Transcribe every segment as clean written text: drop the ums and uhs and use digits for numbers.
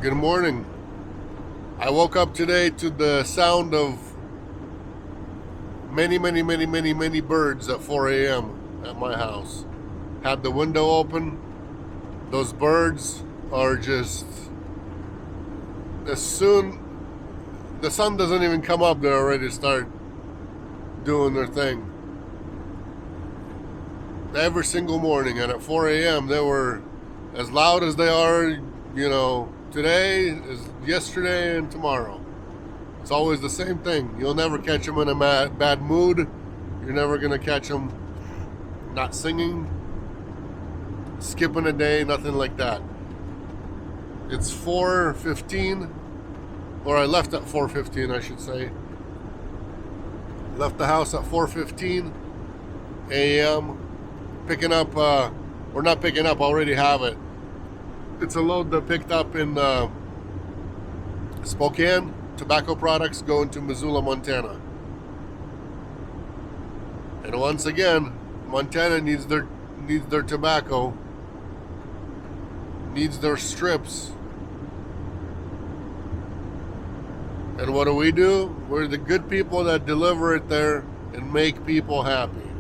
Good morning. I woke up today to the sound of many birds at 4 a.m. at my house. Had the window open. Those birds are just, as soon the sun doesn't even come up, they're already start doing their thing. Every single morning, and at 4 a.m. they were as loud as they are, today, is yesterday, and tomorrow. It's always the same thing. You'll never catch them in a bad mood. You're never going to catch them not singing, skipping a day, nothing like that. It's 4:15, or I left at 4:15, I should say. Left the house at 4:15 a.m. Picking up, or not picking up, I already have it. It's a load that picked up in Spokane, tobacco products going to Missoula, Montana. And once again, Montana needs their tobacco, needs their strips. And what do? We're the good people that deliver it there and make people happy.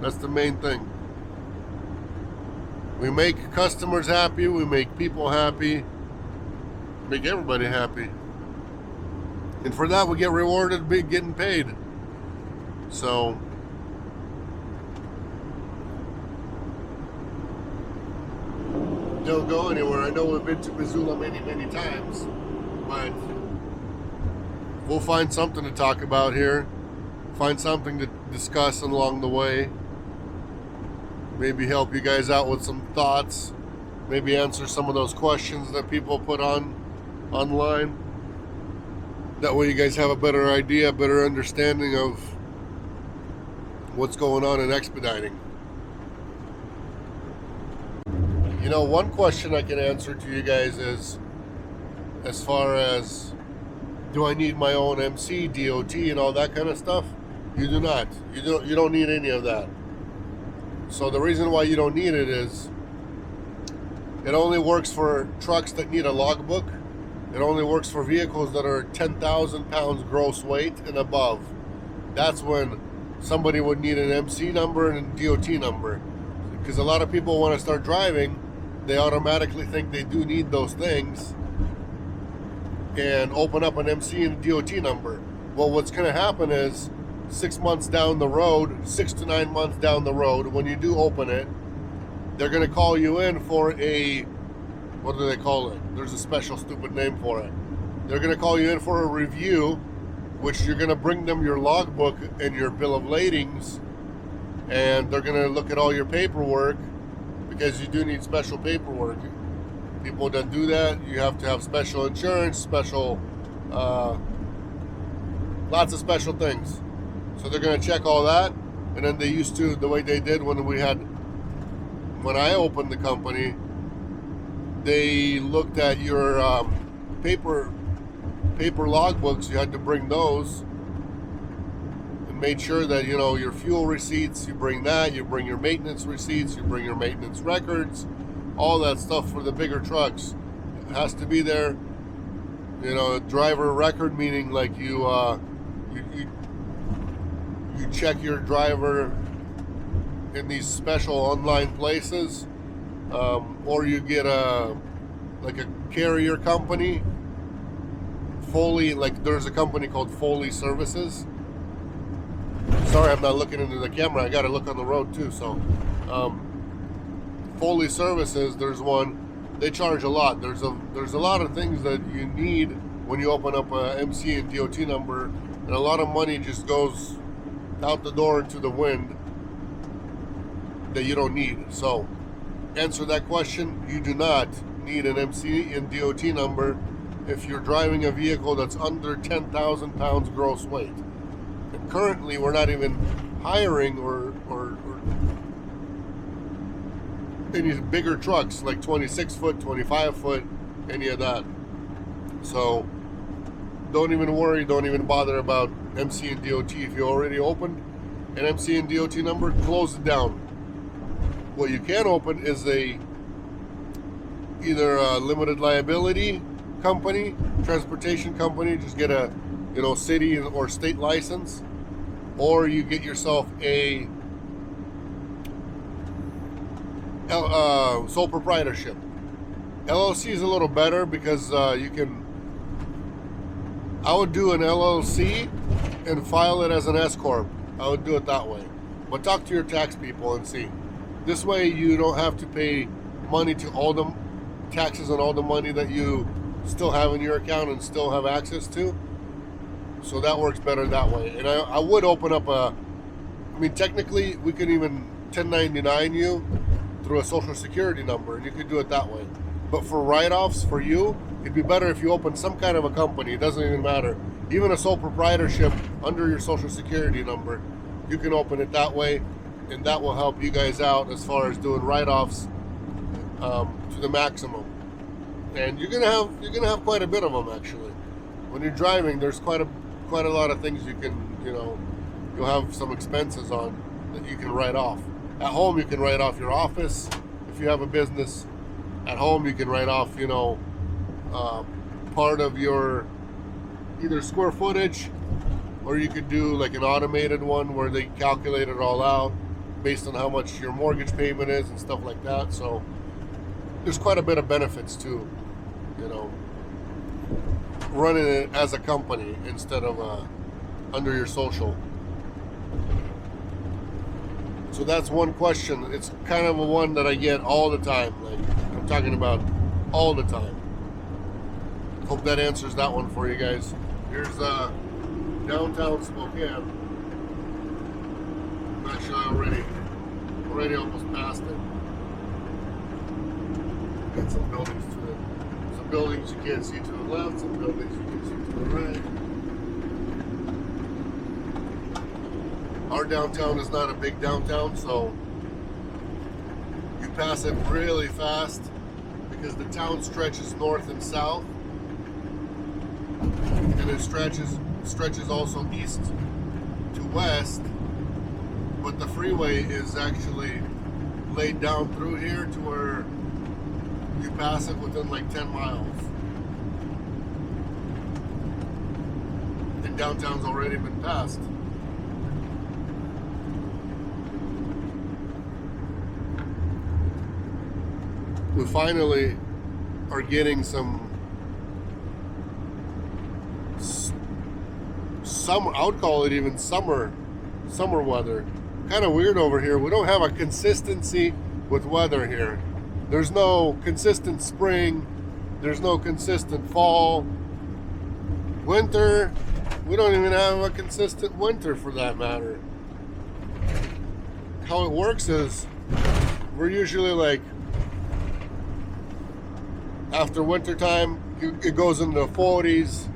That's the main thing. We make customers happy, we make people happy, make everybody happy. And for that we get rewarded by getting paid. So don't go anywhere. I know we've been to Missoula many times, but we'll find something to talk about here, find something to discuss along the way. Maybe help you guys out with some thoughts. Maybe answer some of those questions that people put online. That way you guys have a better idea, better understanding of what's going on in expediting. One question I can answer to you guys is, as far as, do I need my own MCDOT and all that kind of stuff? You do not. You don't need any of that. So the reason why you don't need it is it only works for trucks that need a logbook. It only works for vehicles that are 10,000 pounds gross weight and above. That's when somebody would need an MC number and a DOT number. Because a lot of people want to start driving, they automatically think they do need those things and open up an MC and a DOT number. Well, what's going to happen is 6 months down the road, 6 to 9 months down the road, when you do open it, they're going to call you in for what do they call it? There's a special stupid name for it. They're going to call you in for a review, which you're going to bring them your logbook and your bill of ladings, and they're going to look at all your paperwork, because you do need special paperwork. People that do that, you have to have special insurance, lots of special things. So they're going to check all that, and then they used to, the way they did when I opened the company, they looked at your paper logbooks. You had to bring those, and made sure that your fuel receipts, you bring that, you bring your maintenance receipts, you bring your maintenance records, all that stuff for the bigger trucks. It has to be there. Driver record, meaning like you check your driver in these special online places, or you get a carrier company, Foley, like there's a company called Foley Services. Sorry, I'm not looking into the camera, I gotta look on the road too. So Foley Services, there's one, they charge a lot. There's a lot of things that you need when you open up a MC and DOT number, and a lot of money just goes out the door into the wind that you don't need. So answer that question. You do not need an MC and DOT number if you're driving a vehicle that's under 10,000 pounds gross weight. And currently we're not even hiring or any bigger trucks like 26 foot, 25 foot, any of that. So don't even worry, don't even bother about MC and DOT. If you already opened an MC and DOT number, close it down. What you can open is either a limited liability company, transportation company, just get a, you know, city or state license, or you get yourself a sole proprietorship. LLC is a little better because you can. I would do an LLC and file it as an S corp. I would do it that way. But talk to your tax people and see. This way you don't have to pay money to all the taxes on all the money that you still have in your account and still have access to. So that works better that way. And I would open up I mean, technically we could even 1099 you through a social security number, and you could do it that way. But for write-offs for you, it'd be better if you open some kind of a company. It doesn't even matter. Even a sole proprietorship under your social security number, you can open it that way, and that will help you guys out as far as doing write-offs to the maximum. And you're gonna have quite a bit of them actually. When you're driving, there's quite a lot of things you can, you know, you'll have some expenses on that you can write off. At home, you can write off your office if you have a business. At home, you can write off, you know, part of your either square footage, or you could do like an automated one where they calculate it all out based on how much your mortgage payment is and stuff like that. So there's quite a bit of benefits to, you know, running it as a company instead of under your social. So that's one question. It's kind of a one that I get all the time. Like I'm talking about all the time. Hope that answers that one for you guys. Here's downtown Spokane. Actually, already almost passed it. Got some buildings some buildings you can't see to the left, some buildings you can see to the right. Our downtown is not a big downtown, so you pass it really fast because the town stretches north and south, and it stretches also east to west, but the freeway is actually laid down through here to where you pass it within like 10 miles. And downtown's already been passed. We finally are getting some summer, I would call it even summer weather. Kind of weird over here. We don't have a consistency with weather here. There's no consistent spring. There's no consistent fall. Winter, we don't even have a consistent winter for that matter. How it works is we're usually like, after winter time, it goes into the 40s,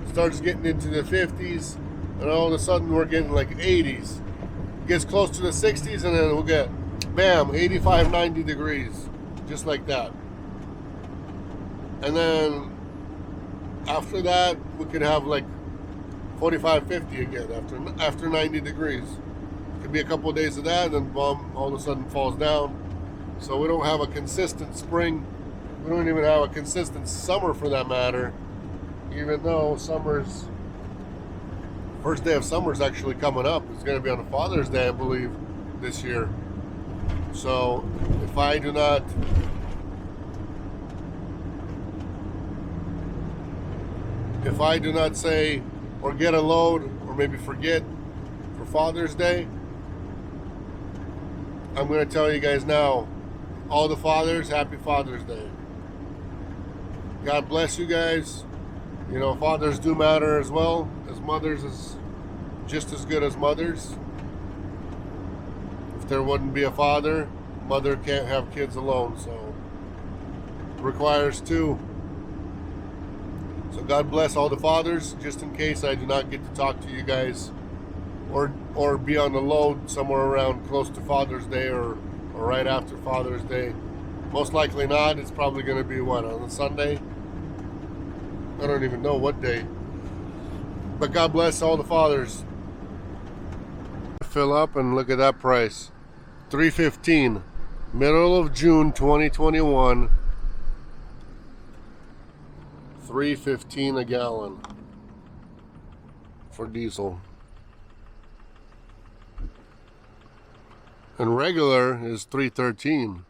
starts getting into the 50s, and all of a sudden we're getting like 80s. Gets close to the 60s, and then we'll get, bam, 85, 90 degrees, just like that. And then after that, we could have like 45, 50 again after 90 degrees. Could be a couple of days of that, and then boom, all of a sudden falls down. So we don't have a consistent spring. We don't even have a consistent summer for that matter, even though first day of summer is actually coming up. It's going to be on Father's Day, I believe, this year. So if I do not say or get a load or maybe forget for Father's Day, I'm going to tell you guys now, all the fathers, happy Father's Day. God bless you guys. You know, fathers do matter as well as mothers, is just as good as mothers. If there wouldn't be a father, mother can't have kids alone, so it requires two. So God bless all the fathers, just in case I do not get to talk to you guys or be on the load somewhere around close to Father's Day or right after Father's Day. Most likely not. It's probably going to be what, on a Sunday? I don't even know what day. But God bless all the fathers. Fill up and look at that price. $3.15. Middle of June 2021. $3.15 a gallon for diesel. And regular is $3.13.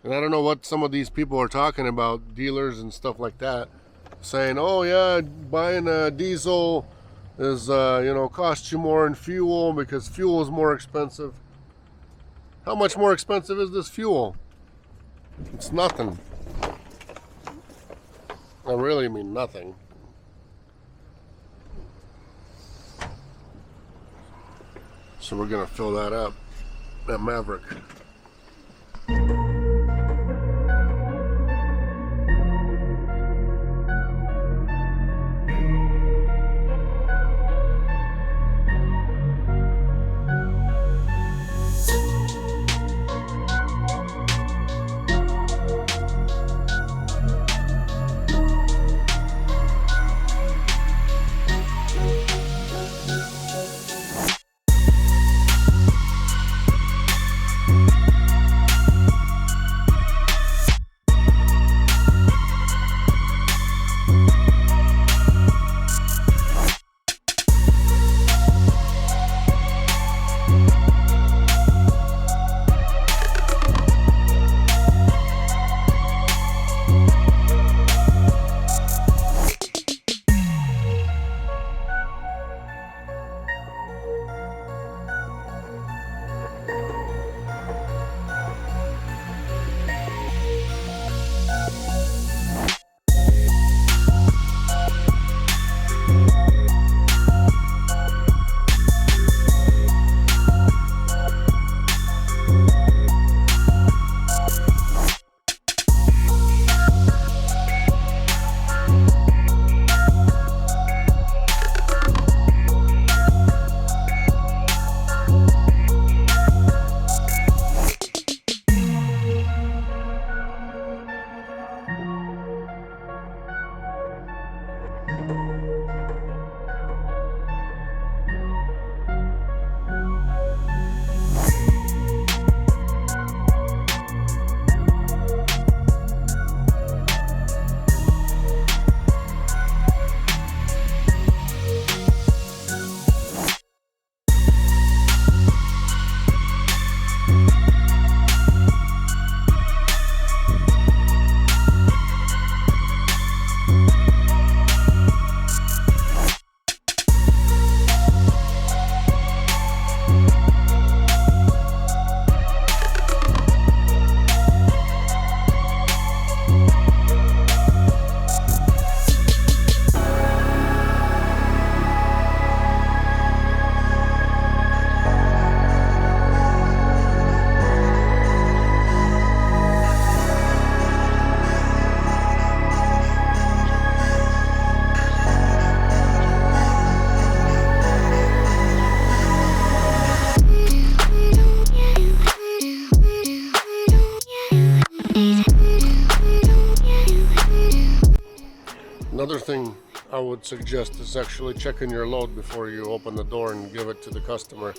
And I don't know what some of these people are talking about, dealers and stuff like that, saying, oh yeah, buying a diesel is, costs you more in fuel because fuel is more expensive. How much more expensive is this fuel? It's nothing. I really mean nothing. So we're gonna fill that up at Maverick. Another thing I would suggest is actually checking your load before you open the door and give it to the customer.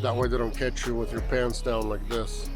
That way they don't catch you with your pants down like this.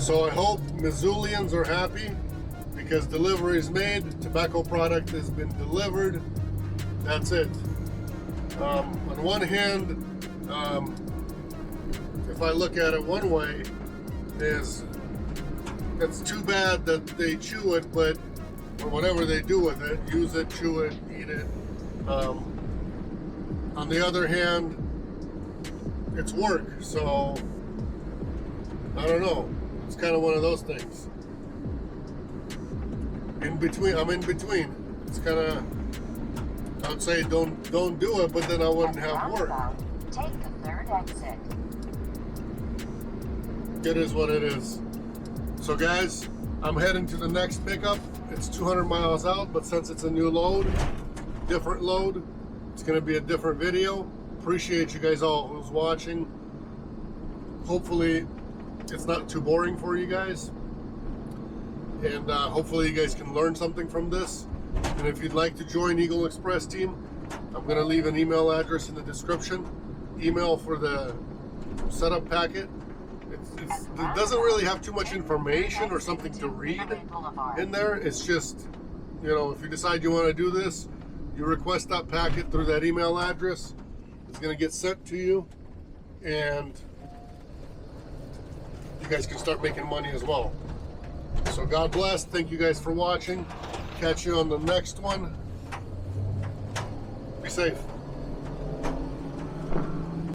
So I hope Missoulians are happy because delivery is made, tobacco product has been delivered. That's it. On one hand, if I look at it one way, is it's too bad that they chew it, but or whatever they do with it, use it, chew it, eat it. On the other hand, it's work, so I don't know. It's kind of one of those things. In between, I'm in between. It's kind of, I would say don't do it, but then I wouldn't have work. Take the third exit. It is what it is. So guys, I'm heading to the next pickup. It's 200 miles out, but since it's a new load, different load, it's going to be a different video. Appreciate you guys all who's watching. Hopefully it's not too boring for you guys, and hopefully you guys can learn something from this. And if you'd like to join Eagle Express team, I'm going to leave an email address in the description. Email for the setup packet. It doesn't really have too much information or something to read in there. It's just, you know, if you decide you want to do this, you request that packet through that email address. It's going to get sent to you, and you guys can start making money as well. So God bless. Thank you guys for watching. Catch you on the next one. Be safe.